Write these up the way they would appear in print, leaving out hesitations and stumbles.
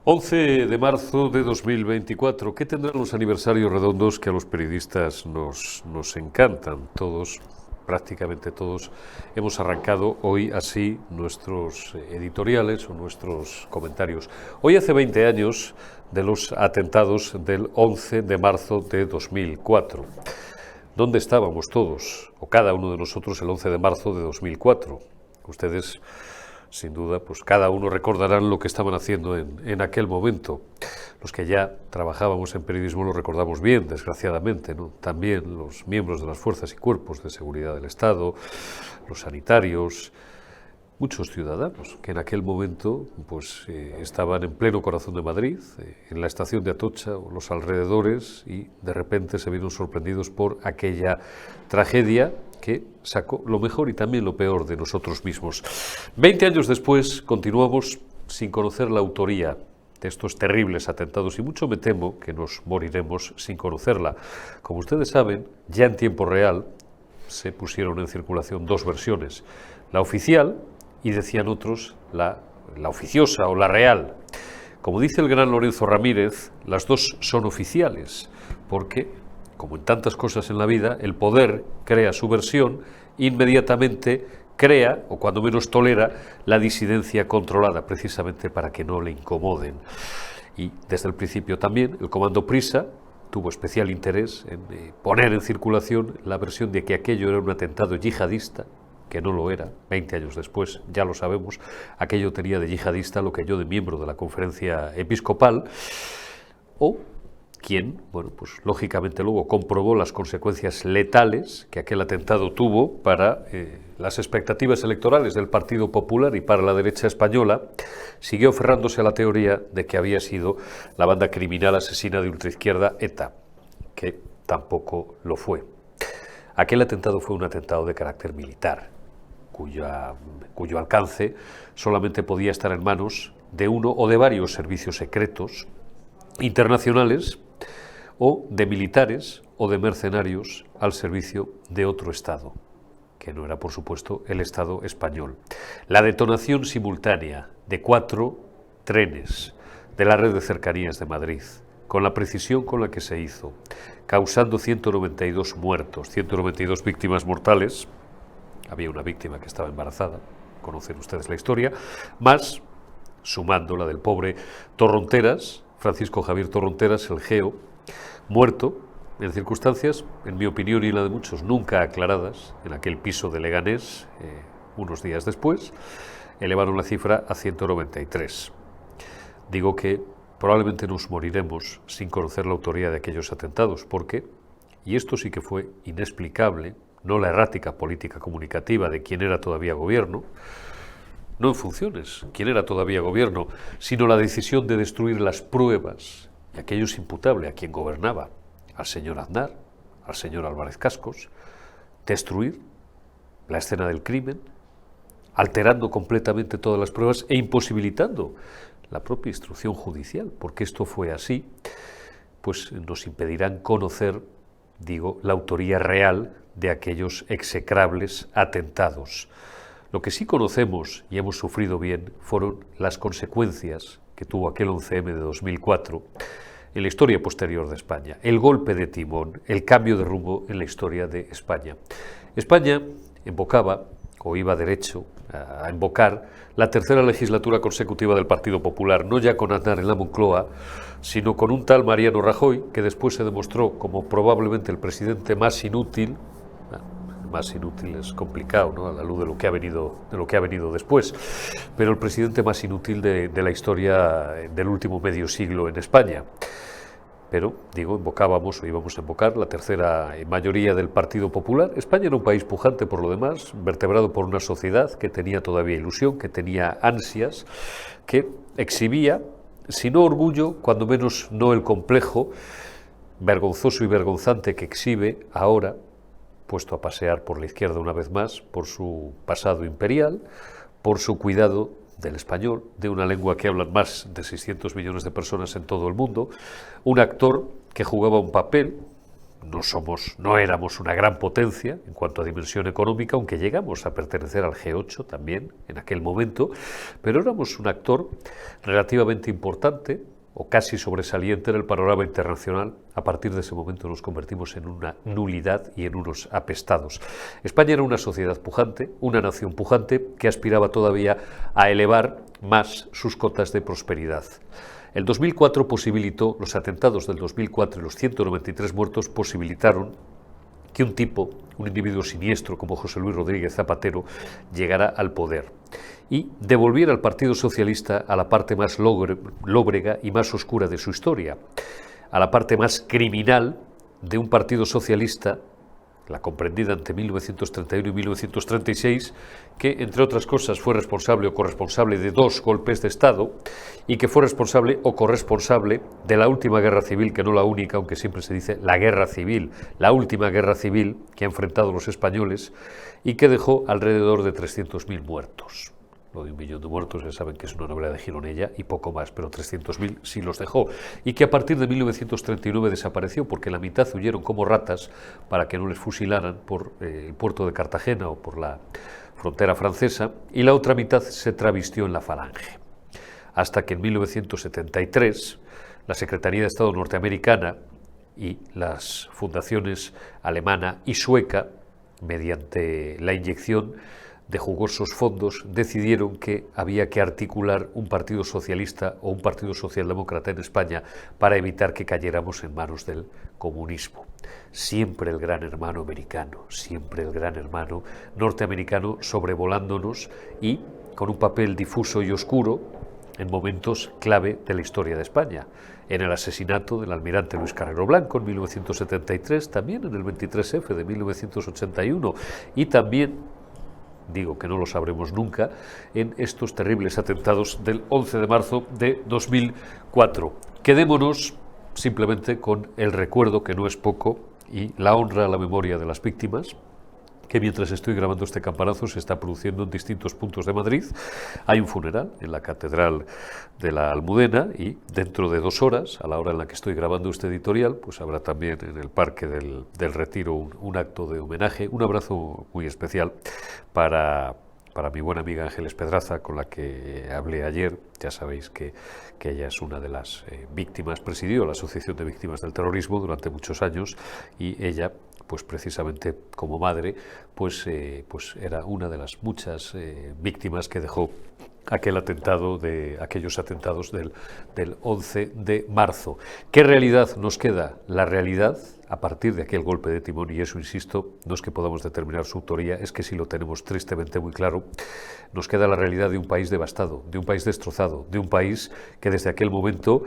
11 de marzo de 2024. ¿Qué tendrán los aniversarios redondos que a los periodistas nos encantan? Todos, prácticamente todos, hemos arrancado hoy así nuestros editoriales o nuestros comentarios. Hoy hace 20 años de los atentados del 11 de marzo de 2004. ¿Dónde estábamos todos, o cada uno de nosotros, el 11 de marzo de 2004? Ustedes, sin duda, pues cada uno recordarán lo que estaban haciendo en aquel momento. Los que ya trabajábamos en periodismo lo recordamos bien, desgraciadamente, ¿no? También los miembros de las fuerzas y cuerpos de seguridad del Estado, los sanitarios, muchos ciudadanos que en aquel momento pues, estaban en pleno corazón de Madrid, en la estación de Atocha o los alrededores, y de repente se vieron sorprendidos por aquella tragedia que sacó lo mejor y también lo peor de nosotros mismos. 20 años después continuamos sin conocer la autoría de estos terribles atentados y mucho me temo que nos moriremos sin conocerla. Como ustedes saben, ya en tiempo real se pusieron en circulación dos versiones, la oficial y decían otros la oficiosa o la real. Como dice el gran Lorenzo Ramírez, las dos son oficiales, porque como en tantas cosas en la vida, el poder crea su versión, inmediatamente crea, o cuando menos tolera, la disidencia controlada, precisamente para que no le incomoden. Y desde el principio también, el Comando Prisa tuvo especial interés en poner en circulación la versión de que aquello era un atentado yihadista, que no lo era, 20 años después, ya lo sabemos, aquello tenía de yihadista lo que yo de miembro de la conferencia episcopal, o quien, bueno, pues lógicamente luego comprobó las consecuencias letales que aquel atentado tuvo para las expectativas electorales del Partido Popular y para la derecha española, siguió aferrándose a la teoría de que había sido la banda criminal asesina de ultraizquierda ETA, que tampoco lo fue. Aquel atentado fue un atentado de carácter militar, cuyo alcance solamente podía estar en manos de uno o de varios servicios secretos internacionales o de militares o de mercenarios al servicio de otro Estado, que no era, por supuesto, el Estado español. La detonación simultánea de 4 trenes de la red de cercanías de Madrid, con la precisión con la que se hizo, causando 192 muertos, 192 víctimas mortales, había una víctima que estaba embarazada, conocen ustedes la historia, más, sumando la del pobre Torronteras, Francisco Javier Torronteras, el GEO, muerto en circunstancias, en mi opinión y la de muchos, nunca aclaradas, en aquel piso de Leganés, unos días después, elevaron la cifra a 193. Digo que probablemente nos moriremos sin conocer la autoría de aquellos atentados, porque, y esto sí que fue inexplicable, no la errática política comunicativa de quien era todavía gobierno, no en funciones, quien era todavía gobierno, sino la decisión de destruir las pruebas, y aquello es imputable a quien gobernaba, al señor Aznar, al señor Álvarez Cascos, destruir la escena del crimen, alterando completamente todas las pruebas e imposibilitando la propia instrucción judicial, porque esto fue así, pues nos impedirán conocer, digo, la autoría real de aquellos execrables atentados. Lo que sí conocemos y hemos sufrido bien fueron las consecuencias que tuvo aquel 11M de 2004 en la historia posterior de España, el golpe de timón, el cambio de rumbo en la historia de España. España embocaba, o iba derecho a invocar, la tercera legislatura consecutiva del Partido Popular, no ya con Aznar en la Moncloa, sino con un tal Mariano Rajoy, que después se demostró como probablemente el presidente más inútil es complicado, ¿no?, a la luz de lo que ha venido después, pero el presidente más inútil de la historia del último medio siglo en España. Pero, digo, invocábamos o íbamos a invocar la tercera mayoría del Partido Popular. España era un país pujante por lo demás, vertebrado por una sociedad que tenía todavía ilusión, que tenía ansias, que exhibía, si no orgullo, cuando menos no el complejo vergonzoso y vergonzante que exhibe ahora, puesto a pasear por la izquierda una vez más, por su pasado imperial, por su cuidado del español, de una lengua que hablan más de 600 millones de personas en todo el mundo, un actor que jugaba un papel, no éramos una gran potencia en cuanto a dimensión económica, aunque llegamos a pertenecer al G8 también en aquel momento, pero éramos un actor relativamente importante o casi sobresaliente en el panorama internacional. A partir de ese momento nos convertimos en una nulidad y en unos apestados. España era una sociedad pujante, una nación pujante que aspiraba todavía a elevar más sus cotas de prosperidad. El 2004 posibilitó, los atentados del 2004 y los 193 muertos posibilitaron que un tipo, un individuo siniestro como José Luis Rodríguez Zapatero, llegara al poder y devolviera al Partido Socialista a la parte más lóbrega y más oscura de su historia, a la parte más criminal de un Partido Socialista, la comprendida entre 1931 y 1936, que, entre otras cosas, fue responsable o corresponsable de 2 golpes de Estado y que fue responsable o corresponsable de la última guerra civil, que no la única, aunque siempre se dice la guerra civil, la última guerra civil que han enfrentado los españoles y que dejó alrededor de 300.000 muertos. Lo de 1 millón de muertos, ya saben que es una novela de Gironella y poco más, pero 300.000 sí los dejó. Y que a partir de 1939 desapareció porque la mitad huyeron como ratas para que no les fusilaran por el puerto de Cartagena o por la frontera francesa, y la otra mitad se travistió en la Falange. Hasta que en 1973 la Secretaría de Estado norteamericana y las fundaciones alemana y sueca, mediante la inyección de jugosos fondos, decidieron que había que articular un partido socialista o un partido socialdemócrata en España para evitar que cayéramos en manos del comunismo. Siempre el gran hermano americano, siempre el gran hermano norteamericano sobrevolándonos y con un papel difuso y oscuro en momentos clave de la historia de España. En el asesinato del almirante Luis Carrero Blanco en 1973, también en el 23F de 1981 y también, digo que no lo sabremos nunca, en estos terribles atentados del 11 de marzo de 2004. Quedémonos simplemente con el recuerdo, que no es poco, y la honra a la memoria de las víctimas, que mientras estoy grabando este campanazo se está produciendo en distintos puntos de Madrid. Hay un funeral en la Catedral de la Almudena y dentro de 2 horas, a la hora en la que estoy grabando este editorial, pues habrá también en el Parque del Retiro un acto de homenaje, un abrazo muy especial para mi buena amiga Ángeles Pedraza, con la que hablé ayer. Ya sabéis que ella es una de las víctimas, presidió la Asociación de Víctimas del Terrorismo durante muchos años, y ella, pues precisamente como madre, pues era una de las muchas víctimas que dejó aquellos atentados del 11 de marzo. ¿Qué realidad nos queda? La realidad, a partir de aquel golpe de timón, y eso, insisto, no es que podamos determinar su autoría, es que sí lo tenemos tristemente muy claro, nos queda la realidad de un país devastado, de un país destrozado, de un país que desde aquel momento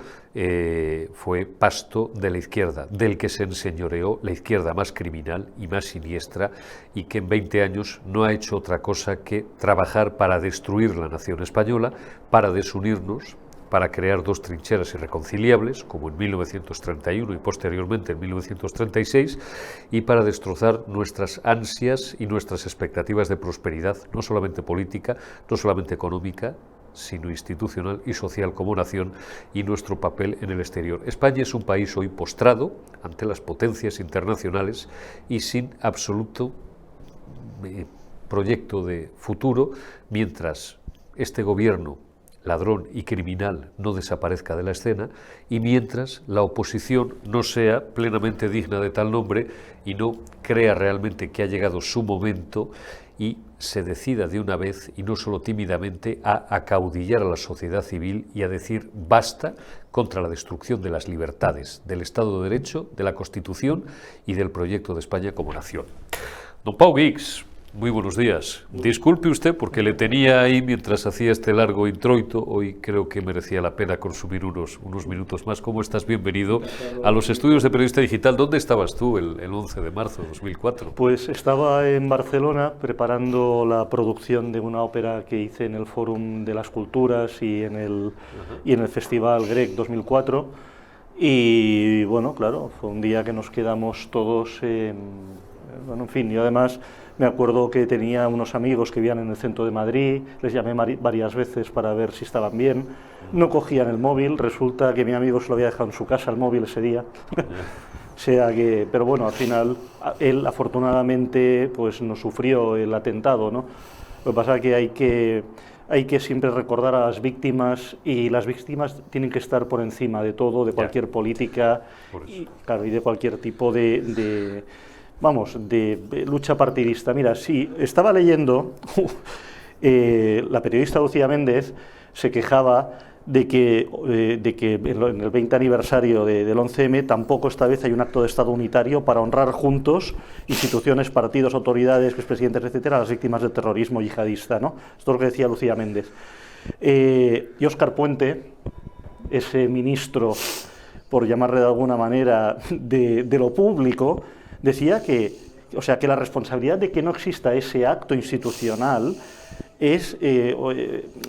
fue pasto de la izquierda, del que se enseñoreó la izquierda más criminal y más siniestra, y que en 20 años no ha hecho otra cosa que trabajar para destruir la nación española, para desunirnos, para crear 2 trincheras irreconciliables, como en 1931 y posteriormente en 1936, y para destrozar nuestras ansias y nuestras expectativas de prosperidad, no solamente política, no solamente económica, sino institucional y social como nación, y nuestro papel en el exterior. España es un país hoy postrado ante las potencias internacionales y sin absoluto proyecto de futuro, mientras este gobierno ladrón y criminal no desaparezca de la escena, y mientras la oposición no sea plenamente digna de tal nombre y no crea realmente que ha llegado su momento y se decida de una vez, y no solo tímidamente, a acaudillar a la sociedad civil y a decir basta contra la destrucción de las libertades, del Estado de Derecho, de la Constitución y del proyecto de España como nación. Don Pau Guix, muy buenos días. Disculpe usted porque le tenía ahí mientras hacía este largo introito. Hoy creo que merecía la pena consumir unos minutos más. ¿Cómo estás? Bienvenido a los estudios de Periodista Digital. ¿Dónde estabas tú el 11 de marzo de 2004? Pues estaba en Barcelona preparando la producción de una ópera que hice en el Fórum de las Culturas y en el Festival Grec 2004. Y bueno, claro, fue un día que nos quedamos todos, bueno, en fin, y además me acuerdo que tenía unos amigos que vivían en el centro de Madrid, les llamé varias veces para ver si estaban bien, no cogían el móvil, resulta que mi amigo se lo había dejado en su casa el móvil ese día, sea que, pero bueno, al final él afortunadamente pues no sufrió el atentado, ¿no? Lo que pasa es que hay que siempre recordar a las víctimas, y las víctimas tienen que estar por encima de todo, de cualquier política y, claro, y de cualquier tipo de lucha partidista. Mira, sí, estaba leyendo, la periodista Lucía Méndez se quejaba de que en el 20 aniversario del 11M tampoco esta vez hay un acto de Estado unitario para honrar juntos instituciones, partidos, autoridades, expresidentes, etcétera, a las víctimas del terrorismo yihadista, ¿no? Esto es lo que decía Lucía Méndez. Y Óscar Puente, ese ministro, por llamarle de alguna manera, de lo público, decía que la responsabilidad de que no exista ese acto institucional es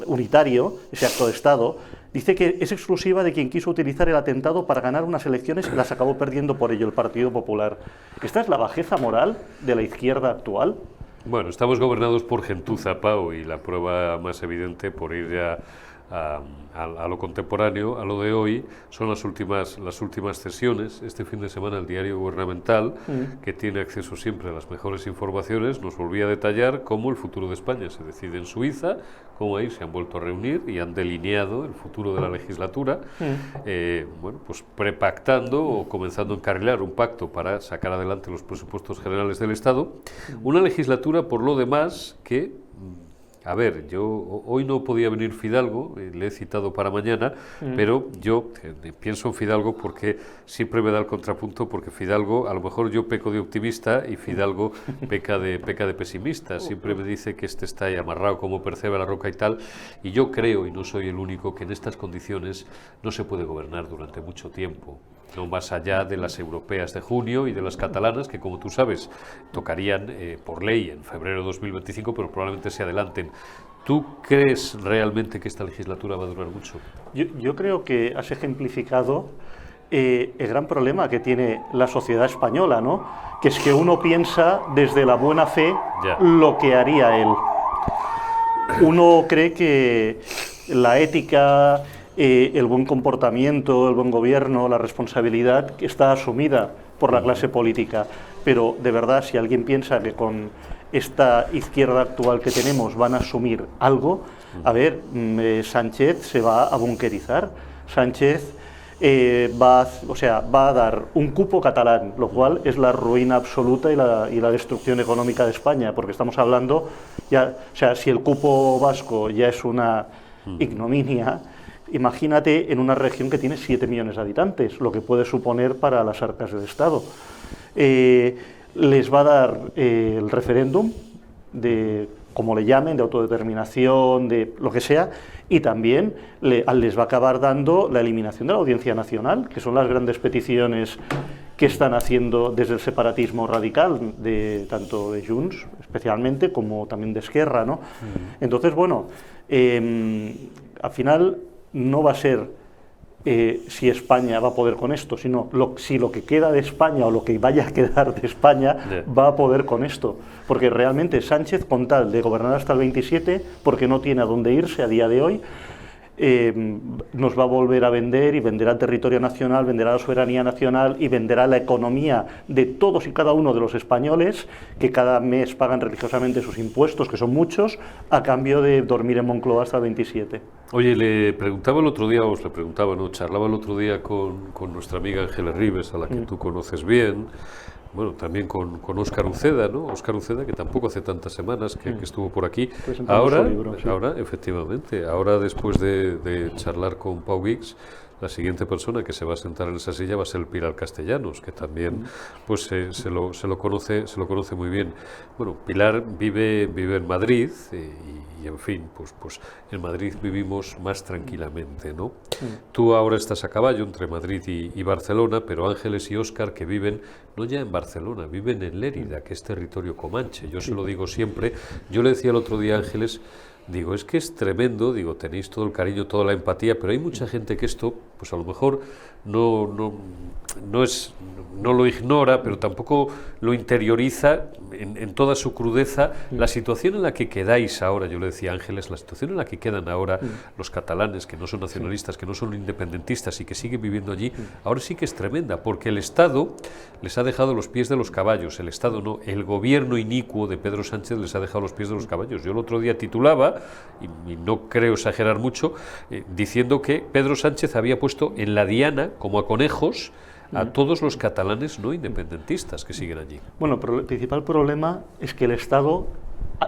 unitario, ese acto de Estado, dice que es exclusiva de quien quiso utilizar el atentado para ganar unas elecciones y las acabó perdiendo por ello, el Partido Popular. ¿Esta es la bajeza moral de la izquierda actual? Bueno, estamos gobernados por gentuza, Pau, y la prueba más evidente, por ir ya a lo contemporáneo, a lo de hoy, son las últimas cesiones. Este fin de semana el diario gubernamental, que tiene acceso siempre a las mejores informaciones, nos volvía a detallar cómo el futuro de España se decide en Suiza, cómo ahí se han vuelto a reunir y han delineado el futuro de la legislatura, bueno, pues prepactando o comenzando a encarrilar un pacto para sacar adelante los presupuestos generales del Estado. Una legislatura, por lo demás, que... A ver, hoy no podía venir Fidalgo, le he citado para mañana, pero yo pienso en Fidalgo porque siempre me da el contrapunto, porque Fidalgo, a lo mejor yo peco de optimista y Fidalgo peca de pesimista. Siempre me dice que está ahí amarrado como percebe a la roca y tal, y yo creo, y no soy el único, que en estas condiciones no se puede gobernar durante mucho tiempo. No más allá de las europeas de junio y de las catalanas, que como tú sabes, tocarían por ley en febrero de 2025, pero probablemente se adelanten. ¿Tú crees realmente que esta legislatura va a durar mucho? Yo creo que has ejemplificado el gran problema que tiene la sociedad española, ¿no? Que es que uno piensa desde la buena fe lo que haría él. Uno cree que la ética... el buen comportamiento, el buen gobierno, la responsabilidad que está asumida por la clase política. Pero de verdad, si alguien piensa que con esta izquierda actual que tenemos van a asumir algo, a ver, Sánchez se va a bunkerizar. Sánchez va a dar un cupo catalán, lo cual es la ruina absoluta y la destrucción económica de España, porque estamos hablando, si el cupo vasco ya es una ignominia, imagínate en una región que tiene 7 millones de habitantes, lo que puede suponer para las arcas del Estado. Les va a dar el referéndum, como le llamen, de autodeterminación, de lo que sea, y también les va a acabar dando la eliminación de la Audiencia Nacional, que son las grandes peticiones que están haciendo desde el separatismo radical, tanto de Junts, especialmente, como también de Esquerra, ¿no? Entonces, bueno, al final... no va a ser si España va a poder con esto, sino si lo que queda de España o lo que vaya a quedar de España va a poder con esto. Porque realmente Sánchez, con tal de gobernar hasta el 27, porque no tiene a dónde irse a día de hoy, nos va a volver a vender y venderá el territorio nacional, venderá la soberanía nacional y venderá la economía de todos y cada uno de los españoles que cada mes pagan religiosamente sus impuestos, que son muchos, a cambio de dormir en Moncloa hasta el 27. Oye, le preguntaba el otro día, charlaba el otro día con nuestra amiga Ángeles Ribes, a la que tú conoces bien, bueno, también con Óscar Uceda, ¿no? Óscar Uceda, que tampoco hace tantas semanas que estuvo por aquí. Ahora, efectivamente, ahora después de charlar con Pau Guix, la siguiente persona que se va a sentar en esa silla va a ser Pilar Castellanos, que también pues se lo conoce muy bien. Bueno, Pilar vive en Madrid y en fin, pues en Madrid vivimos más tranquilamente, ¿no? Tú ahora estás a caballo entre Madrid y Barcelona, pero Ángeles y Óscar, que viven no ya en Barcelona, viven en Lérida, que es territorio comanche. Yo se lo digo siempre. Yo le decía el otro día a Ángeles, digo, es que es tremendo, digo, tenéis todo el cariño, toda la empatía, pero hay mucha gente que esto, pues a lo mejor no lo ignora, pero tampoco lo interioriza en toda su crudeza. La situación en la que quedáis ahora, yo le decía a Ángeles, la situación en la que quedan ahora los catalanes, que no son nacionalistas, que no son independentistas y que siguen viviendo allí, ahora sí que es tremenda, porque el Estado les ha dejado los pies de los caballos, el Estado no, el gobierno inicuo de Pedro Sánchez les ha dejado los pies de los caballos. Yo el otro día titulaba, y no creo exagerar mucho, diciendo que Pedro Sánchez había puesto en la diana, como a conejos, a todos los catalanes no independentistas que siguen allí. Bueno, pero el principal problema es que el Estado,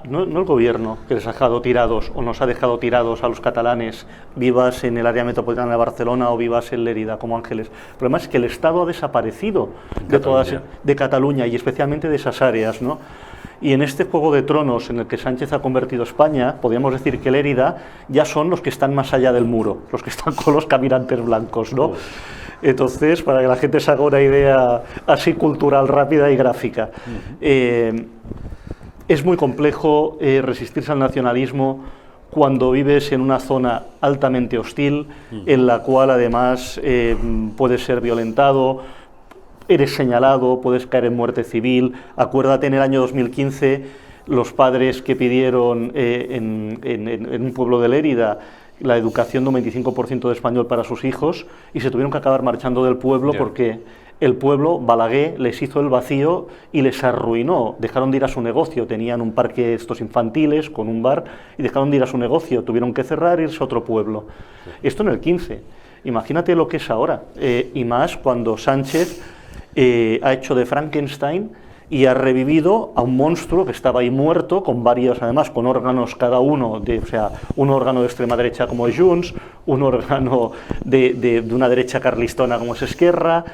no el gobierno, que les ha dejado tirados o nos ha dejado tirados a los catalanes, vivas en el área metropolitana de Barcelona o vivas en Lérida como Ángeles. El problema es que el Estado ha desaparecido de Cataluña y especialmente de esas áreas, ¿no? Y en este juego de tronos en el que Sánchez ha convertido España, podríamos decir que Lérida ya son los que están más allá del muro, los que están con los caminantes blancos, ¿no? Entonces, para que la gente se haga una idea así cultural, rápida y gráfica. Es muy complejo resistirse al nacionalismo cuando vives en una zona altamente hostil, en la cual además puedes ser violentado, eres señalado, puedes caer en muerte civil. Acuérdate, en el año 2015, los padres que pidieron en un pueblo de Lérida la educación de un 25% de español para sus hijos, y se tuvieron que acabar marchando del pueblo porque el pueblo, Balaguer, les hizo el vacío y les arruinó. Dejaron de ir a su negocio, tenían un parque de estos infantiles con un bar y dejaron de ir a su negocio, tuvieron que cerrar e irse a otro pueblo. Esto en el 15. Imagínate lo que es ahora, y más cuando Sánchez ha hecho de Frankenstein y ha revivido a un monstruo que estaba ahí muerto, con varios, además, con órganos cada uno, o sea, un órgano de extrema derecha como es Junts, un órgano de una derecha carlistona como es Esquerra,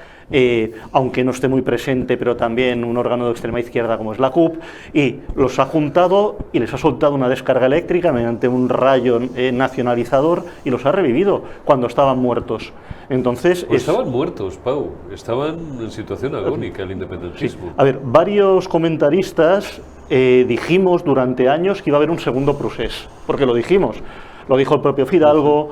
aunque no esté muy presente, pero también un órgano de extrema izquierda como es la CUP, y los ha juntado y les ha soltado una descarga eléctrica mediante un rayo nacionalizador y los ha revivido cuando estaban muertos. Entonces, pues estaban muertos, Pau, estaban en situación agónica el independentismo. Sí. A ver, varios comentaristas dijimos durante años que iba a haber un segundo procés, porque lo dijimos. Lo dijo el propio Fidalgo,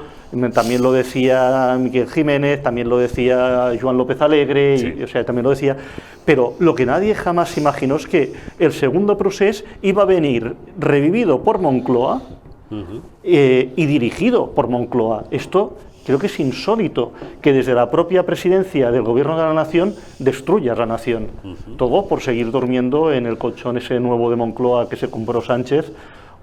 también lo decía Miguel Jiménez, también lo decía Joan López Alegre, sí. O sea, también lo decía. Pero lo que nadie jamás imaginó es que el segundo procés iba a venir revivido por Moncloa y dirigido por Moncloa. Esto creo que es insólito, que desde la propia presidencia del Gobierno de la Nación destruya la nación. Todo por seguir durmiendo en el colchón ese nuevo de Moncloa que se compró Sánchez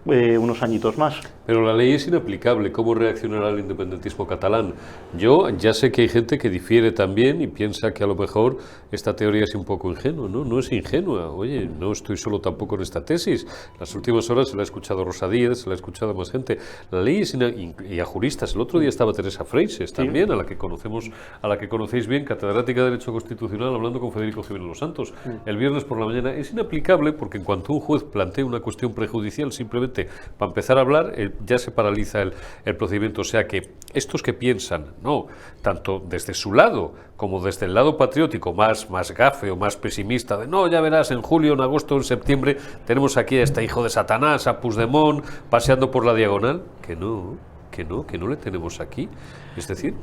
unos añitos más. Pero la ley es inaplicable. ¿Cómo reaccionará el independentismo catalán? Yo ya sé que hay gente que difiere también y piensa que a lo mejor esta teoría es un poco ingenua. No, no es ingenua. Oye, no estoy solo tampoco en esta tesis. Las últimas horas se la ha escuchado Rosa Díez, se la ha escuchado a más gente. La ley es y a juristas. El otro día estaba Teresa Freixes también, sí, a la que conocéis bien, catedrática de Derecho Constitucional, hablando con Federico Jiménez Los Santos el viernes por la mañana. Es inaplicable porque en cuanto un juez plantea una cuestión prejudicial, simplemente para empezar a hablar, ya se paraliza el procedimiento. O sea que estos que piensan, no, tanto desde su lado como desde el lado patriótico, más gafe o más pesimista, de no, ya verás, en julio, en agosto, en septiembre, tenemos aquí a este hijo de Satanás, a Puigdemont, paseando por la diagonal, que no le tenemos aquí. Es decir,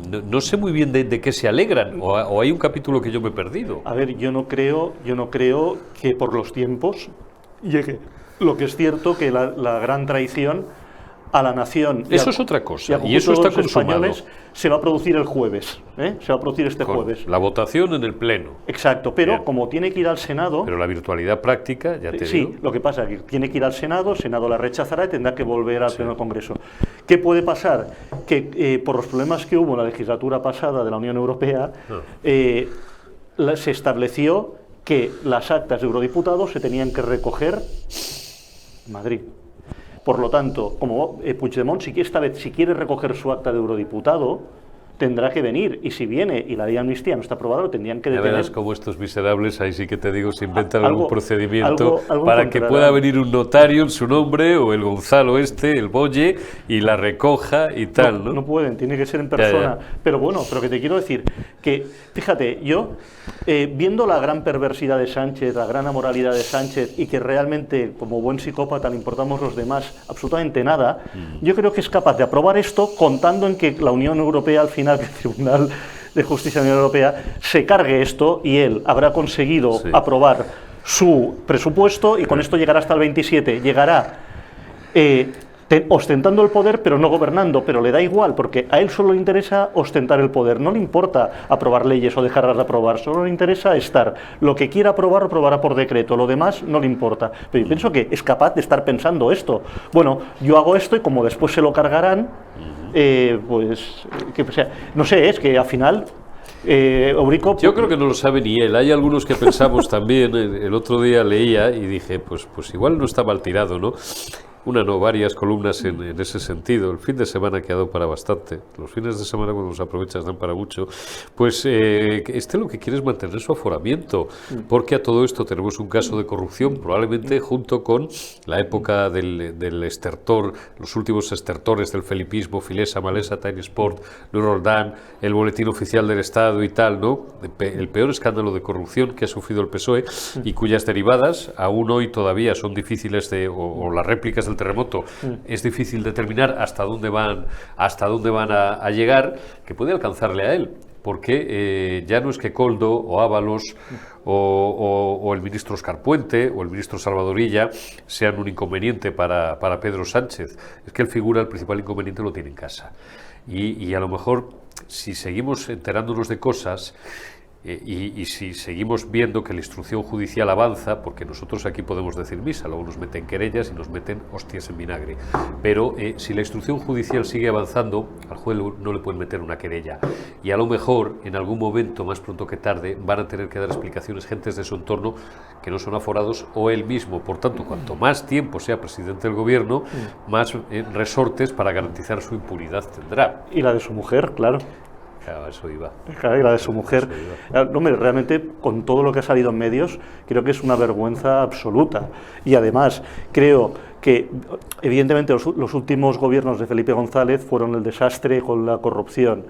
no sé muy bien de qué se alegran, o hay un capítulo que yo me he perdido. A ver, yo no creo que por los tiempos llegue. Lo que es cierto que la gran traición a la nación... Eso es otra cosa, y eso está consumado. Se va a producir el jueves, se va a producir este jueves. La votación en el Pleno. Exacto, pero bien, como tiene que ir al Senado... Pero la virtualidad práctica, ya te digo... Sí, lo que pasa es que tiene que ir al Senado, el Senado la rechazará y tendrá que volver al Pleno del Congreso. ¿Qué puede pasar? Que por los problemas que hubo en la legislatura pasada de la Unión Europea, se estableció que las actas de eurodiputados se tenían que recoger Madrid. Por lo tanto, como Puigdemont, esta vez, si quiere recoger su acta de eurodiputado, tendrá que venir, y si viene y la ley de amnistía no está aprobada, lo tendrían que detener. Ya verás cómo estos miserables, ahí sí que te digo, se inventan algún procedimiento para que pueda venir un notario en su nombre, o el Gonzalo el Boye, y la recoja y tal, ¿no? No pueden, tiene que ser en persona. Ya. Pero bueno, pero que te quiero decir que, fíjate, yo, viendo la gran perversidad de Sánchez, la gran amoralidad de Sánchez, y que realmente, como buen psicópata, le importamos los demás absolutamente nada, yo creo que es capaz de aprobar esto contando en que la Unión Europea al final, que el Tribunal de Justicia de la Unión Europea se cargue esto y él habrá conseguido aprobar su presupuesto y con esto llegará hasta el 27. Llegará ostentando el poder, pero no gobernando, pero le da igual, porque a él solo le interesa ostentar el poder, no le importa aprobar leyes o dejarlas de aprobar, solo le interesa estar. Lo que quiera aprobar, lo aprobará por decreto, lo demás no le importa. Pero yo pienso que es capaz de estar pensando esto. Bueno, yo hago esto y como después se lo cargarán, pues, o sea, no sé, es que al final... Eurico, yo creo que no lo sabe ni él. Hay algunos que pensamos también, el otro día leía y dije, pues igual no está mal tirado, ¿no? Varias columnas en ese sentido. El fin de semana ha quedado para bastante. Los fines de semana, cuando los aprovechas, dan para mucho. Pues lo que quiere es mantener su aforamiento, porque a todo esto tenemos un caso de corrupción, probablemente junto con la época del estertor, los últimos estertores del felipismo, Filesa, Malesa, Time Sport, Luis Roldán, el Boletín Oficial del Estado y tal, ¿no? El peor escándalo de corrupción que ha sufrido el PSOE y cuyas derivadas aún hoy todavía son difíciles o las réplicas del terremoto, es difícil determinar hasta dónde van a llegar, que puede alcanzarle a él, porque ya no es que Koldo o Ábalos o el ministro Óscar Puente o el ministro Salvadorilla sean un inconveniente para Pedro Sánchez, es que él figura, el principal inconveniente lo tiene en casa, y a lo mejor si seguimos enterándonos de cosas y si seguimos viendo que la instrucción judicial avanza, porque nosotros aquí podemos decir misa, luego nos meten querellas y nos meten hostias en vinagre, pero si la instrucción judicial sigue avanzando, al juez no le pueden meter una querella, y a lo mejor en algún momento, más pronto que tarde, van a tener que dar explicaciones gentes de su entorno que no son aforados o él mismo. Por tanto, cuanto más tiempo sea presidente del gobierno, más resortes para garantizar su impunidad tendrá. Y la de su mujer, claro. Claro, eso iba. Claro, y la de su mujer. No, realmente, con todo lo que ha salido en medios, creo que es una vergüenza absoluta. Y además, creo que, evidentemente, los últimos gobiernos de Felipe González fueron el desastre con la corrupción.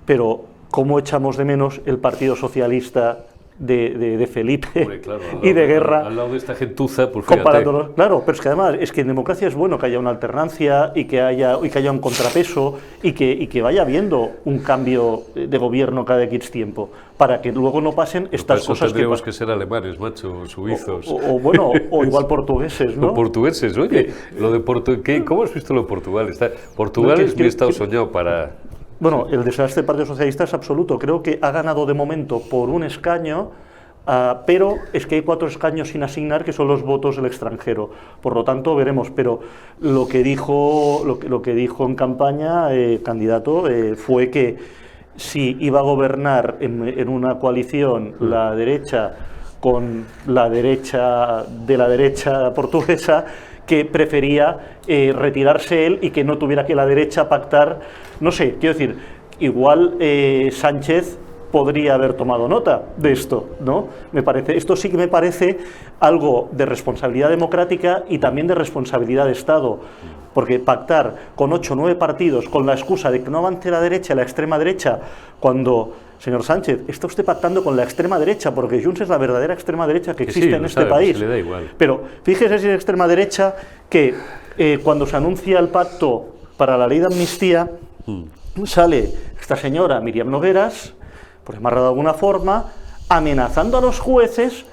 Pero, ¿cómo echamos de menos el Partido Socialista de Felipe? Hombre, claro, y de Guerra, al lado de esta gentuza, pues comparándolos, claro, pero es que además es que en democracia es bueno que haya una alternancia y que haya un contrapeso y que vaya habiendo un cambio de gobierno cada X tiempo, para que luego no pasen estas cosas. Tendríamos que ser alemanes, macho, suizos. O igual portugueses, ¿no? O portugueses, oye, lo de ¿cómo has visto lo de Portugal? Portugal es mi estado soñado para... Bueno, el desastre del Partido Socialista es absoluto. Creo que ha ganado de momento por un escaño, pero es que hay 4 escaños sin asignar, que son los votos del extranjero. Por lo tanto, veremos. Pero lo que dijo en campaña el candidato fue que si iba a gobernar en una coalición la derecha con la derecha de la derecha portuguesa, que prefería retirarse él y que no tuviera que la derecha pactar. No sé, quiero decir, igual Sánchez podría haber tomado nota de esto, ¿no? Esto sí que me parece algo de responsabilidad democrática y también de responsabilidad de Estado, porque pactar con 8 o 9 partidos con la excusa de que no avance la derecha, la extrema derecha, cuando... Señor Sánchez, está usted pactando con la extrema derecha, porque Junts es la verdadera extrema derecha que existe en este país. Le da igual. Pero fíjese si es extrema derecha que cuando se anuncia el pacto para la ley de amnistía, sale esta señora Míriam Nogueras, por llamarla de alguna forma, amenazando a los jueces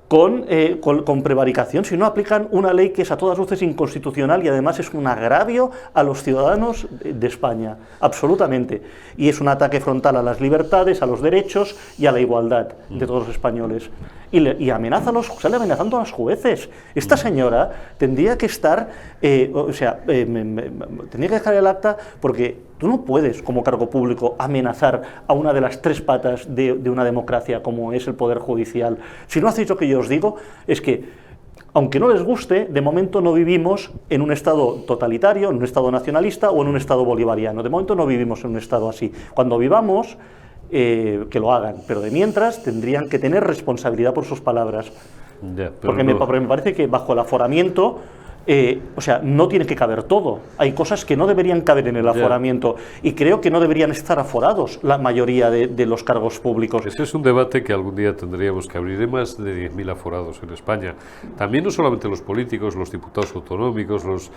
con prevaricación si no aplican una ley que es a todas luces inconstitucional y además es un agravio a los ciudadanos de España, absolutamente. Y es un ataque frontal a las libertades, a los derechos y a la igualdad de todos los españoles. Y sale amenazando a los jueces. Esta señora tendría que estar, tendría que dejar el acta, porque tú no puedes, como cargo público, amenazar a una de las 3 patas de una democracia como es el Poder Judicial. Si no hacéis lo que yo os digo, es que, aunque no les guste, de momento no vivimos en un Estado totalitario, en un Estado nacionalista o en un Estado bolivariano. De momento no vivimos en un Estado así. Cuando vivamos, que lo hagan, pero de mientras tendrían que tener responsabilidad por sus palabras. Porque me parece que bajo el aforamiento, no tiene que caber todo. Hay cosas que no deberían caber en el aforamiento y creo que no deberían estar aforados la mayoría de los cargos públicos. Ese es un debate que algún día tendríamos que abrir. Hay más de 10.000 aforados en España. También no solamente los políticos, los diputados autonómicos,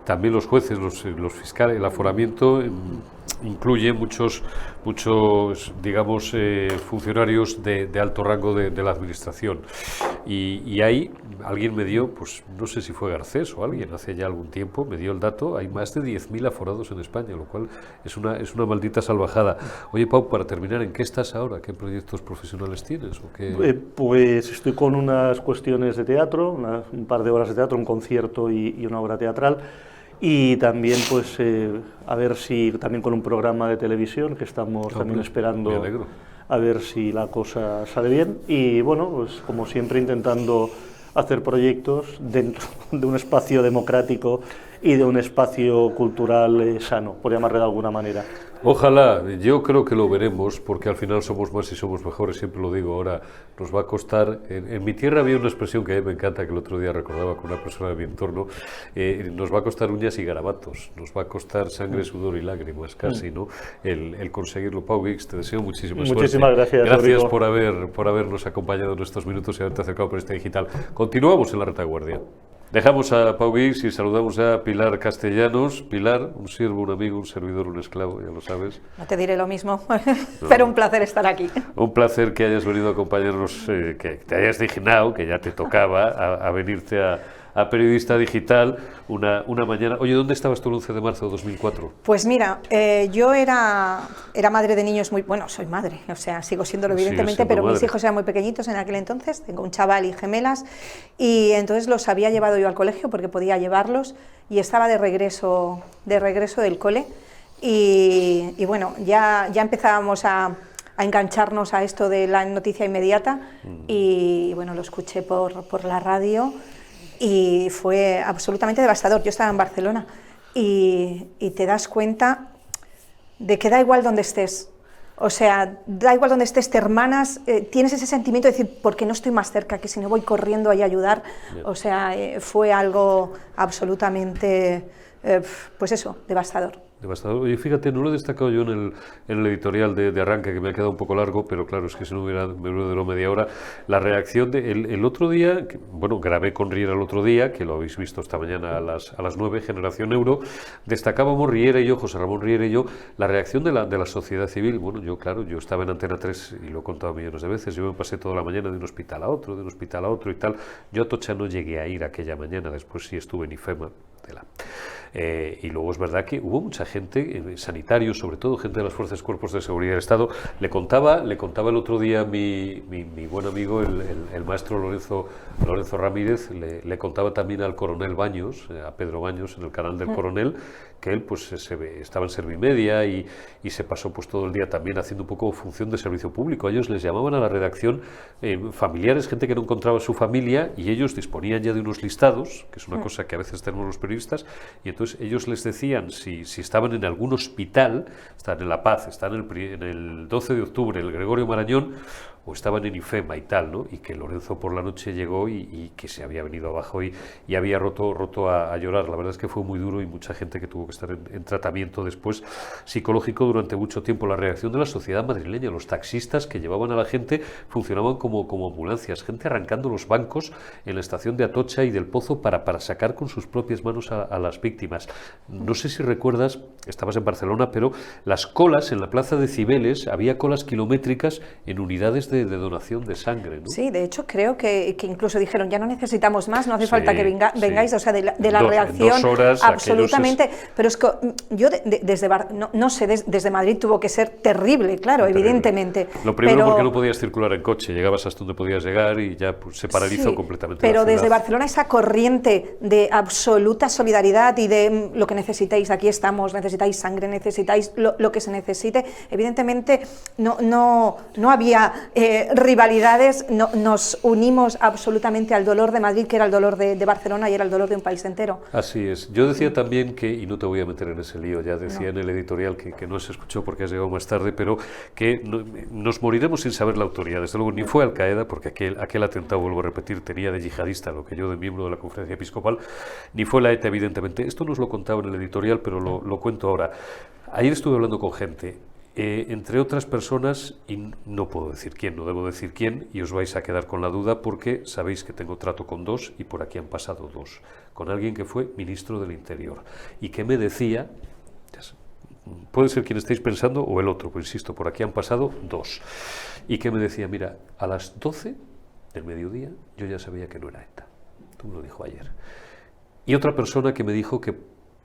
también los jueces, los fiscales. El aforamiento incluye muchos digamos, funcionarios de alto rango de la administración. Y ahí alguien me dio, pues no sé si fue Garcés o alguien, hace ya algún tiempo, me dio el dato, hay más de 10.000 aforados en España, lo cual es una maldita salvajada. Oye, Pau, para terminar, ¿en qué estás ahora? ¿Qué proyectos profesionales tienes? ¿O qué? Pues estoy con unas cuestiones de teatro, un par de horas de teatro, un concierto y una obra teatral. Y también, pues, a ver si también con un programa de televisión que estamos también esperando, a ver si la cosa sale bien. Y bueno, pues como siempre intentando hacer proyectos dentro de un espacio democrático y de un espacio cultural sano, por llamarle de alguna manera. Ojalá, yo creo que lo veremos, porque al final somos más y somos mejores, siempre lo digo. Ahora nos va a costar, en mi tierra había una expresión que a mí me encanta, que el otro día recordaba con una persona de mi entorno, nos va a costar uñas y garabatos, nos va a costar sangre, sudor y lágrimas, casi, ¿no? El conseguirlo. Pau Guix, te deseo muchísima suerte. Muchísimas gracias. Gracias por habernos acompañado en estos minutos y haberte acercado por este digital. Continuamos en la retaguardia. Dejamos a Pau Guix y saludamos a Pilar Castellanos. Pilar, un siervo, un amigo, un servidor, un esclavo, ya lo sabes. No te diré lo mismo, pero un placer estar aquí. Un placer que hayas venido a acompañarnos, que te hayas dignado, que ya te tocaba, a venirte a Periodista Digital una mañana. Oye, ¿dónde estabas tú el 11 de marzo de 2004? Pues mira, yo era madre de niños muy... Bueno, soy madre, o sea, sigo siéndolo evidentemente, pero mis hijos eran muy pequeñitos en aquel entonces, tengo un chaval y gemelas, y entonces los había llevado yo al colegio porque podía llevarlos, y estaba de regreso del cole, y bueno, ya empezábamos a engancharnos a esto de la noticia inmediata, y bueno, lo escuché por la radio, y fue absolutamente devastador. Yo estaba en Barcelona y te das cuenta de que da igual donde estés, o sea, da igual donde estés, te hermanas, tienes ese sentimiento de decir, ¿por qué no estoy más cerca? Que si no voy corriendo ahí a ayudar, o sea, fue algo absolutamente, pues eso, devastador. Devastador. Oye, fíjate, no lo he destacado yo en el editorial de arranque, que me ha quedado un poco largo, pero claro, es que si no me hubiera durado media hora. La reacción el otro día, bueno, grabé con Riera el otro día, que lo habéis visto esta mañana a las 9, Generación Euro, destacábamos Riera y yo, José Ramón Riera y yo, la reacción de la sociedad civil. Bueno, yo estaba en Antena 3 y lo he contado millones de veces, yo me pasé toda la mañana de un hospital a otro, y tal. Yo a Atocha no llegué a ir aquella mañana, después sí estuve en IFEMA. Y luego es verdad que hubo mucha gente, sanitarios, sobre todo gente de las fuerzas y cuerpos de seguridad del Estado. Le contaba el otro día mi buen amigo, el maestro Lorenzo Ramírez, le contaba también al coronel Baños, a Pedro Baños, en el canal del Coronel, que él pues estaba en Servimedia y se pasó pues todo el día también haciendo un poco función de servicio público. A ellos les llamaban a la redacción familiares, gente que no encontraba a su familia, y ellos disponían ya de unos listados, que es una cosa que a veces tenemos los periodistas, y entonces ellos les decían si estaban en algún hospital, están en La Paz, están en el 12 de octubre, el Gregorio Marañón, o estaban en IFEMA y tal, ¿no? Y que Lorenzo por la noche llegó y que se había venido abajo y había roto a llorar. La verdad es que fue muy duro, y mucha gente que tuvo que estar en tratamiento después psicológico durante mucho tiempo. La reacción de la sociedad madrileña, los taxistas que llevaban a la gente funcionaban como ambulancias, gente arrancando los bancos en la estación de Atocha y del Pozo para sacar con sus propias manos a las víctimas. No sé si recuerdas, estabas en Barcelona, pero las colas en la plaza de Cibeles, había colas kilométricas en unidades de donación de sangre, ¿no? Sí, de hecho creo que incluso dijeron, ya no necesitamos más, no hace falta que vengáis, o sea, de la reacción, 2 horas, absolutamente, pero es que yo desde Madrid tuvo que ser terrible, claro, evidentemente. Lo primero, porque no podías circular en coche, llegabas hasta donde podías llegar y ya pues, se paralizó completamente pero la ciudad. Desde Barcelona esa corriente de absoluta solidaridad y de lo que necesitéis, aquí estamos, necesitáis sangre, necesitáis lo que se necesite, evidentemente no había rivalidades, nos unimos absolutamente al dolor de Madrid, que era el dolor de Barcelona y era el dolor de un país entero. Así es. Yo decía también que, y no te voy a meter en ese lío, ya decía en el editorial que no se escuchó porque has llegado más tarde, pero que nos moriremos sin saber la autoría. Desde luego ni fue Al-Qaeda, porque aquel atentado, vuelvo a repetir, tenía de yihadista lo que yo de miembro de la Conferencia Episcopal, ni fue la ETA, evidentemente. Esto nos lo contaba en el editorial, pero lo cuento ahora. Ayer estuve hablando con gente, entre otras personas, y no puedo decir quién, no debo decir quién, y os vais a quedar con la duda porque sabéis que tengo trato con 2 y por aquí han pasado 2, con alguien que fue ministro del Interior y que me decía, puede ser quien estéis pensando o el otro, pues insisto, por aquí han pasado 2. Y que me decía, mira, a las 12 del mediodía yo ya sabía que no era ETA. Tú me lo dijo ayer. Y otra persona que me dijo que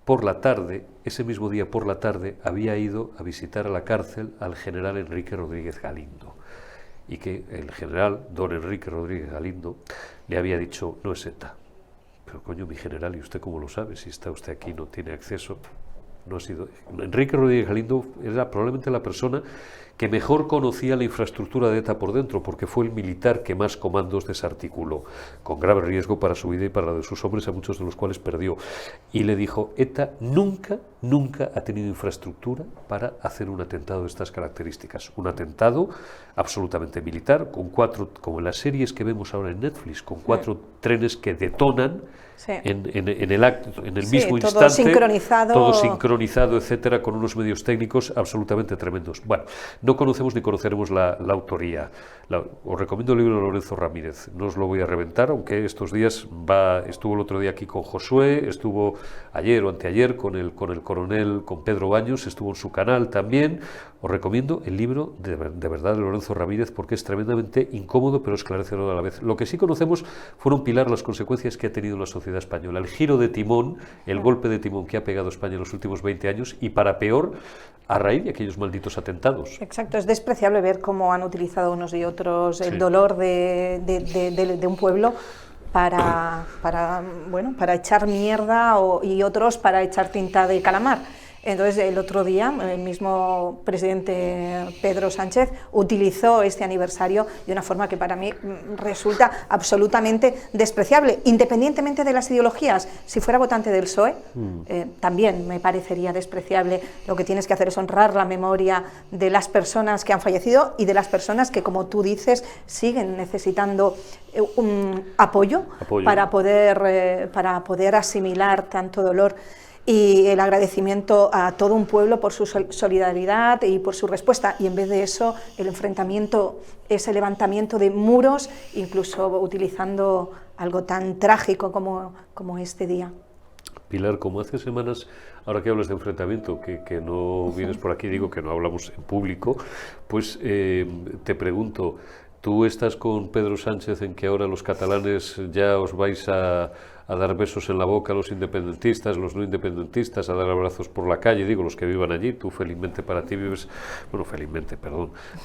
por la tarde, ese mismo día por la tarde, había ido a visitar a la cárcel al general Enrique Rodríguez Galindo. Y que el general, don Enrique Rodríguez Galindo, le había dicho, no es ETA. Pero coño, mi general, ¿y usted cómo lo sabe? Si está usted aquí, no tiene acceso. No ha sido. Enrique Rodríguez Galindo era probablemente la persona que mejor conocía la infraestructura de ETA por dentro, porque fue el militar que más comandos desarticuló, con grave riesgo para su vida y para la de sus hombres, a muchos de los cuales perdió. Y le dijo, ETA nunca ha tenido infraestructura para hacer un atentado de estas características. Un atentado absolutamente militar, con 4, como en las series que vemos ahora en Netflix, con 4 trenes que detonan en el acto, en el mismo instante, todo sincronizado, etcétera, con unos medios técnicos absolutamente tremendos. Bueno, no conocemos ni conoceremos la autoría. Os recomiendo el libro de Lorenzo Ramírez, no os lo voy a reventar, aunque estos días estuvo el otro día aquí con Josué, estuvo ayer o anteayer con el coronel, con Pedro Baños, estuvo en su canal también. Os recomiendo el libro de verdad de Lorenzo Ramírez, porque es tremendamente incómodo pero esclarecedor a la vez. Lo que sí conocemos fueron, Pilar, las consecuencias que ha tenido la sociedad española, el giro de timón, el golpe de timón que ha pegado España en los últimos 20 años, y para peor, a raíz de aquellos malditos atentados. Exacto, es despreciable ver cómo han utilizado unos y otros el dolor de un pueblo para echar mierda y otros para echar tinta de calamar. Entonces, el otro día, el mismo presidente Pedro Sánchez utilizó este aniversario de una forma que para mí resulta absolutamente despreciable, independientemente de las ideologías. Si fuera votante del PSOE, también me parecería despreciable. Lo que tienes que hacer es honrar la memoria de las personas que han fallecido y de las personas que, como tú dices, siguen necesitando un apoyo. para poder asimilar tanto dolor. Y el agradecimiento a todo un pueblo por su solidaridad y por su respuesta, y en vez de eso el enfrentamiento, ese levantamiento de muros, incluso utilizando algo tan trágico como este día. Pilar, como hace semanas, ahora que hablas de enfrentamiento, que no vienes por aquí, digo que no hablamos en público, pues te pregunto, ¿tú estás con Pedro Sánchez en que ahora los catalanes ya os vais a dar besos en la boca a los independentistas, los no independentistas, a dar abrazos por la calle, digo, los que vivan allí? Tú felizmente para ti vives,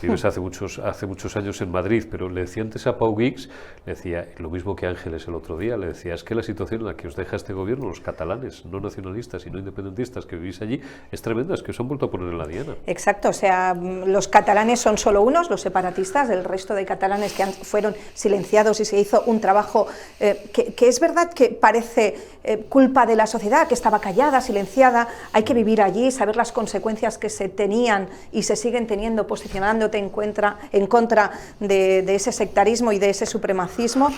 vives hace muchos años en Madrid, pero le decía antes a Pau Guix, le decía lo mismo que Ángeles el otro día, le decía, es que la situación en la que os deja este gobierno, los catalanes, no nacionalistas y no independentistas que vivís allí, es tremenda, es que os han vuelto a poner en la diana. Exacto, o sea, los catalanes son solo unos, los separatistas, el resto de catalanes que fueron silenciados, y se hizo un trabajo que es verdad que parece culpa de la sociedad, que estaba callada, silenciada. Hay que vivir allí, saber las consecuencias que se tenían y se siguen teniendo, posicionándote en contra de ese sectarismo y de ese supremacismo.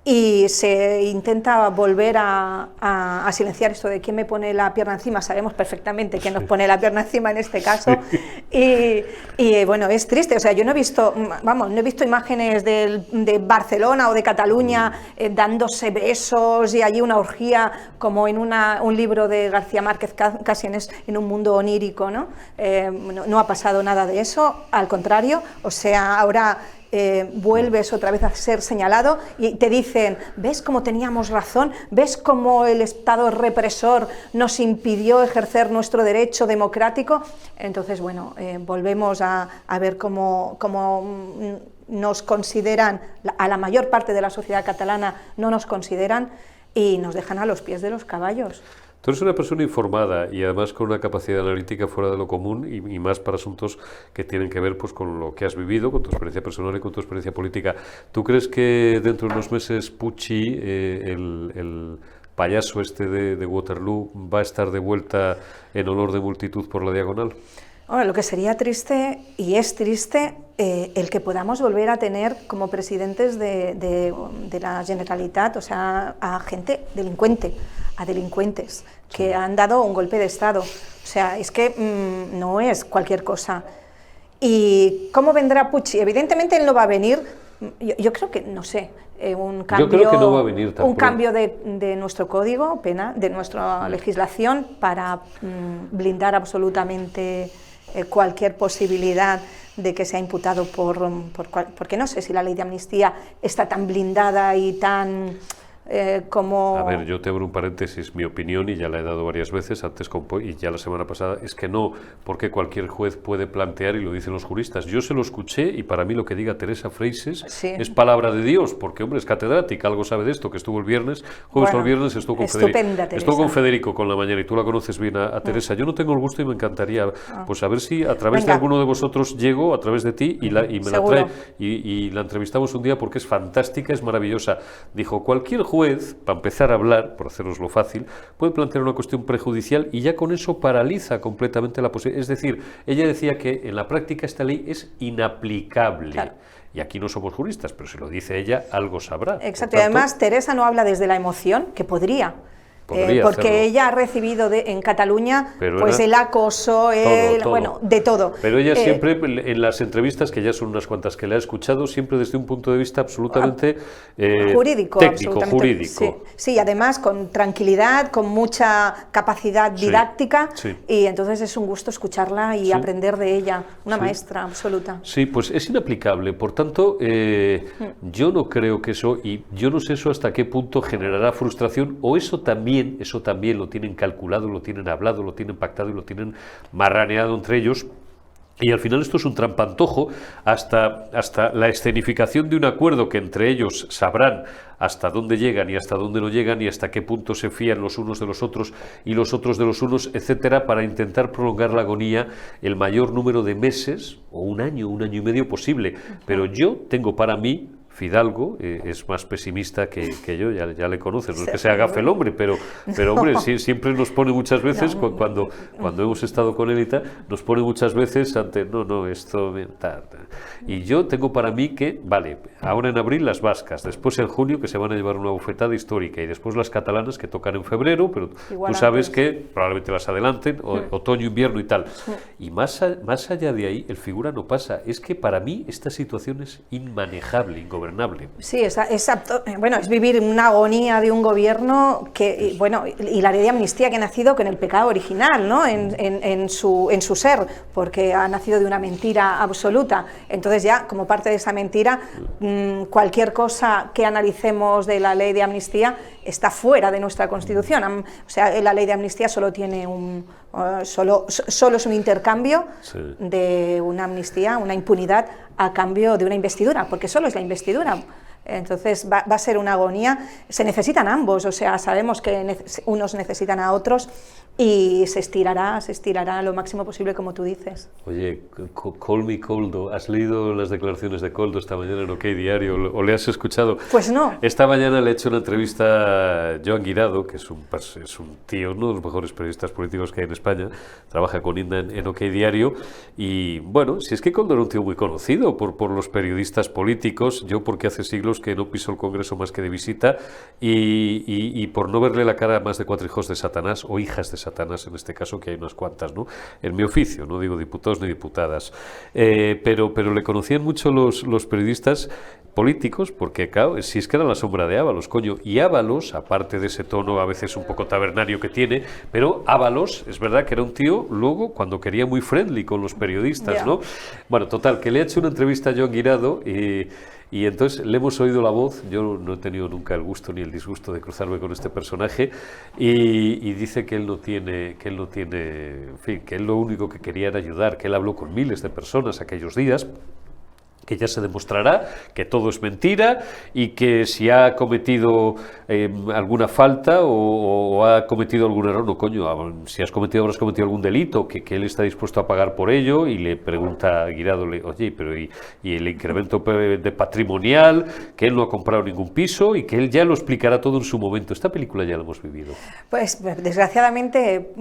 Y se intenta volver a silenciar esto de quién me pone la pierna encima. Sabemos perfectamente quién nos pone la pierna encima en este caso. Y bueno, es triste. O sea, yo no he visto imágenes de Barcelona o de Cataluña dándose besos y allí una orgía como en un libro de García Márquez, casi en un mundo onírico, ¿no? No ha pasado nada de eso, al contrario. O sea, ahora vuelves otra vez a ser señalado y te dicen, ¿ves cómo teníamos razón? ¿Ves cómo el Estado represor nos impidió ejercer nuestro derecho democrático? Entonces, bueno, volvemos a ver cómo nos consideran, a la mayor parte de la sociedad catalana no nos consideran y nos dejan a los pies de los caballos. Tú eres una persona informada y además con una capacidad analítica fuera de lo común y más para asuntos que tienen que ver pues, con lo que has vivido, con tu experiencia personal y con tu experiencia política. ¿Tú crees que dentro de unos meses Pucci, el payaso este de Waterloo, va a estar de vuelta en honor de multitud por la diagonal? Ahora, lo que sería triste, y es triste, el que podamos volver a tener como presidentes de la Generalitat, o sea, a gente delincuente, a delincuentes que han dado un golpe de Estado. O sea, es que no es cualquier cosa. ¿Y cómo vendrá Pucci? Evidentemente él no va a venir yo creo que, no sé, un yo creo que no va a venir tan un pronto. cambio de nuestro código penal, de nuestra legislación, para blindar absolutamente cualquier posibilidad de que sea imputado porque no sé si la ley de amnistía está tan blindada y tan... como... A ver, yo te abro un paréntesis, mi opinión, y ya la he dado varias veces antes y ya la semana pasada, es que no, porque cualquier juez puede plantear, y lo dicen los juristas. Yo se lo escuché y para mí lo que diga Teresa Freixes es palabra de Dios, porque hombre, es catedrática, algo sabe de esto, que estuvo el viernes, jueves o el viernes estuvo con Federico. Estuvo con Federico con la mañana y tú la conoces bien a Teresa. Yo no tengo el gusto y me encantaría, pues a ver si a través de alguno de vosotros llego, a través de ti, y me la trae y la entrevistamos un día porque es fantástica, es maravillosa. Dijo, cualquier juez, para empezar a hablar, por haceroslo fácil, puede plantear una cuestión prejudicial y ya con eso paraliza completamente la posibilidad. Es decir, ella decía que en la práctica esta ley es inaplicable. Claro. Y aquí no somos juristas, pero si lo dice ella, algo sabrá. Exacto, y además Teresa no habla desde la emoción, que podría porque hacerlo. Ella ha recibido en Cataluña pues el acoso, todo. Bueno, de todo. Pero ella siempre, en las entrevistas, que ya son unas cuantas que le ha escuchado, siempre desde un punto de vista absolutamente jurídico, técnico, jurídico. Sí, además con tranquilidad, con mucha capacidad didáctica, y entonces es un gusto escucharla y aprender de ella, una maestra absoluta. Sí, pues es inaplicable, por tanto, yo no creo que eso, y yo no sé eso hasta qué punto generará frustración, o eso también lo tienen calculado, lo tienen hablado, lo tienen pactado y lo tienen marraneado entre ellos. Y al final esto es un trampantojo hasta la escenificación de un acuerdo que entre ellos sabrán hasta dónde llegan y hasta dónde no llegan y hasta qué punto se fían los unos de los otros y los otros de los unos, etcétera, para intentar prolongar la agonía el mayor número de meses, o un año y medio posible. Pero yo tengo para mí, Fidalgo es más pesimista que yo, ya le conoces, no es que se agafe el hombre, pero hombre, siempre nos pone muchas veces, cuando hemos estado con él y tal, nos pone muchas veces ante, esto, tal. Y yo tengo para mí que, vale, ahora en abril las vascas, después en junio que se van a llevar una bufetada histórica, y después las catalanas que tocan en febrero, pero igual tú sabes que probablemente las adelanten, otoño, invierno y tal. Y más allá de ahí, el figura no pasa. Es que para mí esta situación es inmanejable, ingobernable. Sí, es vivir una agonía de un gobierno que, y la ley de amnistía que ha nacido con el pecado original, ¿no? en su ser, porque ha nacido de una mentira absoluta. Entonces ya, como parte de esa mentira, cualquier cosa que analicemos de la ley de amnistía está fuera de nuestra Constitución. O sea, la ley de amnistía solo tiene solo es un intercambio de una amnistía, una impunidad a cambio de una investidura, porque solo es la investidura. Entonces va a ser una agonía. Se necesitan ambos, o sea, sabemos que unos necesitan a otros y se estirará lo máximo posible, como tú dices. Oye, call me Coldo, ¿has leído las declaraciones de Coldo esta mañana en OK Diario o le has escuchado? Pues no. Esta mañana le he hecho una entrevista a Joan Guirado, que es un tío, uno de los mejores periodistas políticos que hay en España, trabaja con Inda en OK Diario, y bueno, si es que Coldo era un tío muy conocido por los periodistas políticos, yo porque hace siglos que no piso el Congreso más que de visita, y por no verle la cara a más de 4 hijos de Satanás, o hijas de Satanás en este caso, que hay unas cuantas, ¿no? En mi oficio, no digo diputados ni diputadas, pero le conocían mucho los periodistas políticos, porque claro, si es que era la sombra de Ábalos, coño, y Ábalos, aparte de ese tono a veces un poco tabernario que tiene, pero Ábalos, es verdad que era un tío, luego, cuando quería, muy friendly con los periodistas, ¿no? Bueno, total, que le he hecho una entrevista a Joan Guirado y entonces le hemos oído la voz. Yo no he tenido nunca el gusto ni el disgusto de cruzarme con este personaje, y dice que él no tiene, en fin, que él lo único que quería era ayudar, que él habló con miles de personas aquellos días, que ya se demostrará que todo es mentira y que si ha cometido alguna falta o ha cometido algún error, no coño, si habrás cometido algún delito, que él está dispuesto a pagar por ello. Y le pregunta a Guirado, oye, pero y el incremento de patrimonial, que él no ha comprado ningún piso y que él ya lo explicará todo en su momento. Esta película ya la hemos vivido. Pues desgraciadamente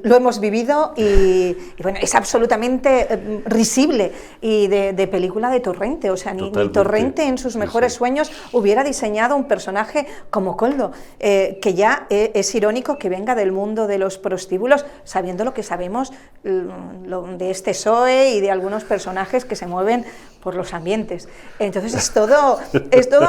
lo hemos vivido y bueno, es absolutamente risible y de película de Torrente, o sea, ni Torrente en sus mejores sueños hubiera diseñado un personaje como Coldo, que ya es irónico que venga del mundo de los prostíbulos, sabiendo lo que sabemos de este PSOE y de algunos personajes que se mueven por los ambientes. Entonces es todo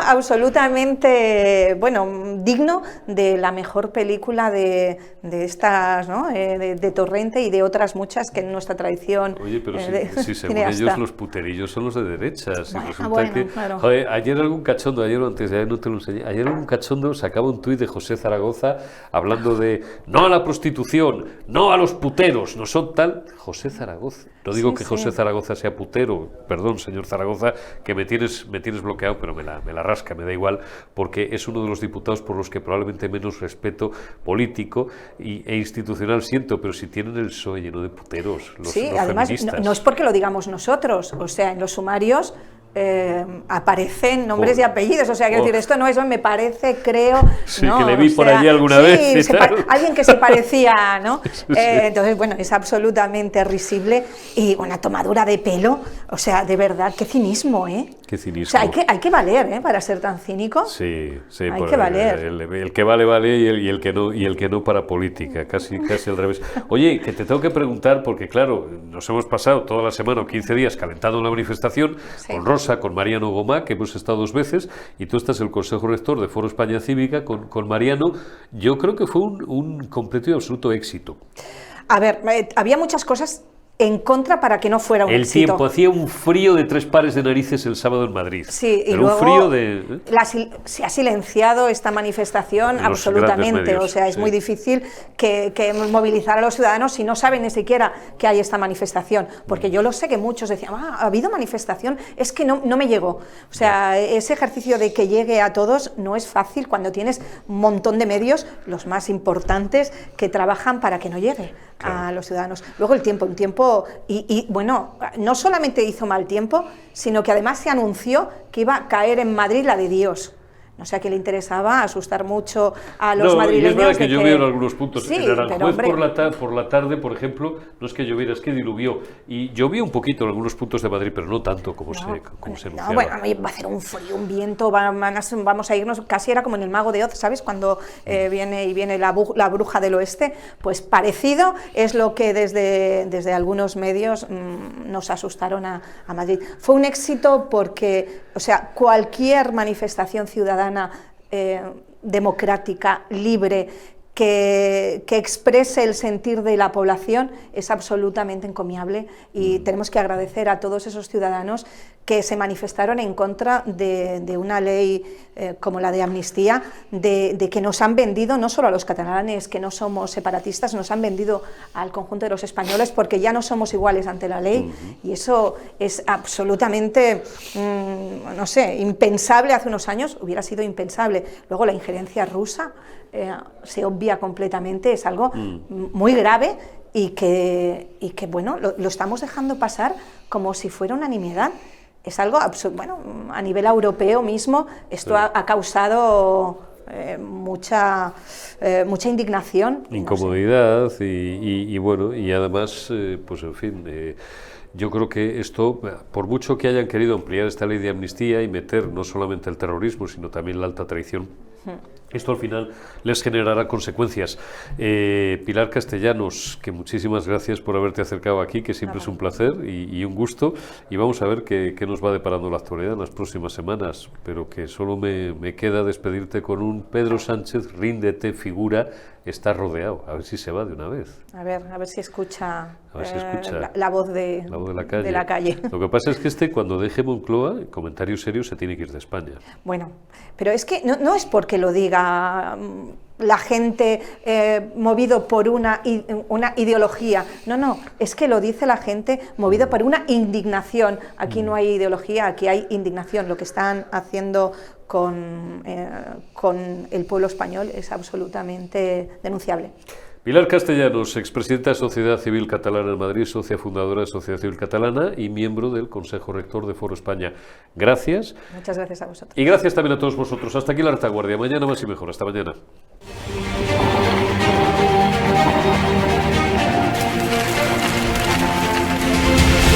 absolutamente, bueno, digno de la mejor película de estas, ¿no? De Torrente y de otras muchas que en nuestra tradición... Oye, pero si según ellos los puterillos son los de derechas. Bueno, claro. Joder, ayer algún cachondo, ayer o antes de ayer no te lo enseñé, ayer algún cachondo sacaba un tuit de José Zaragoza hablando de no a la prostitución, no a los puteros, no son tal... José Zaragoza, no digo que José Zaragoza sea putero, perdón, señor Zaragoza, que me tienes bloqueado, pero me la rasca, me da igual, porque es uno de los diputados por los que probablemente menos respeto político e institucional siento, pero si tienen el PSOE lleno de puteros, los además feministas. No es porque lo digamos nosotros, o sea, en los sumarios aparecen nombres y apellidos, o sea, quiero decir, esto no es, me parece, creo... Sí, ¿no? que le vi por allí alguna vez. Alguien que se parecía, ¿no? Entonces, bueno, es absolutamente risible y una tomadura de pelo, o sea, de verdad, qué cinismo, ¿eh? Qué cinismo. O sea, hay que valer, ¿eh? Para ser tan cínico. Sí, hay que valer. El que vale, vale, y el que no para política, casi al revés. Oye, que te tengo que preguntar, porque claro, nos hemos pasado toda la semana o 15 días calentando la manifestación con Rosa, con Mariano Gomá, que hemos estado 2 veces, y tú estás en el Consejo Rector de Foro España Cívica con Mariano. Yo creo que fue un completo y absoluto éxito. A ver, había muchas cosas en contra para que no fuera un éxito. El tiempo, hacía un frío de 3 pares de narices el sábado en Madrid. Sí, y pero luego un frío de... se ha silenciado esta manifestación absolutamente, o sea, es muy difícil que movilizar a los ciudadanos si no saben ni siquiera que hay esta manifestación, porque yo lo sé que muchos decían, ha habido manifestación, es que no me llegó. O sea, ese ejercicio de que llegue a todos no es fácil cuando tienes un montón de medios, los más importantes, que trabajan para que no llegue a los ciudadanos. Luego un tiempo, y bueno, no solamente hizo mal tiempo, sino que además se anunció que iba a caer en Madrid la de Dios. No sé a qué le interesaba asustar mucho a los madrileños. Y es verdad que llovió en algunos puntos. Sí, en Aranjuez pero, por la tarde, por ejemplo, no es que lloviera, es que diluvió. Y llovió un poquito en algunos puntos de Madrid, pero no tanto como se anunciaba. Bueno, va a hacer un frío, un viento, vamos a irnos, casi era como en el Mago de Oz, ¿sabes? Cuando viene la bruja del oeste, pues parecido es lo que desde algunos medios nos asustaron a Madrid. Fue un éxito porque, o sea, cualquier manifestación ciudadana democrática, libre, que exprese el sentir de la población es absolutamente encomiable y tenemos que agradecer a todos esos ciudadanos que se manifestaron en contra de una ley como la de amnistía, de que nos han vendido, no solo a los catalanes, que no somos separatistas, nos han vendido al conjunto de los españoles porque ya no somos iguales ante la ley y eso es absolutamente, no sé, impensable hace unos años, hubiera sido impensable. Luego la injerencia rusa se obvia completamente, es algo muy grave y que bueno, lo estamos dejando pasar como si fuera una nimiedad. Es algo absurdo. Bueno, a nivel europeo mismo esto ha causado mucha indignación. Incomodidad, no sé. y bueno, y además, pues en fin... Yo creo que esto, por mucho que hayan querido ampliar esta ley de amnistía y meter no solamente el terrorismo, sino también la alta traición, esto al final les generará consecuencias. Pilar Castellanos, que muchísimas gracias por haberte acercado aquí, que siempre es un placer y un gusto, y vamos a ver qué nos va deparando la actualidad en las próximas semanas, pero que solo me queda despedirte con un Pedro Sánchez, ríndete, figura, está rodeado, a ver si se va de una vez. A ver si escucha, la voz de la calle. Lo que pasa es que cuando deje Moncloa, comentario serio, se tiene que ir de España. Bueno, pero es que no es porque lo diga la gente movido por una ideología, no, es que lo dice la gente movido por una indignación. Aquí no hay ideología, aquí hay indignación. Lo que están haciendo con el pueblo español es absolutamente denunciable. Pilar Castellanos, expresidenta de Sociedad Civil Catalana en Madrid, socia fundadora de Sociedad Civil Catalana y miembro del Consejo Rector de Foro España. Gracias. Muchas gracias a vosotros. Y gracias también a todos vosotros. Hasta aquí la retaguardia. Mañana más y mejor. Hasta mañana.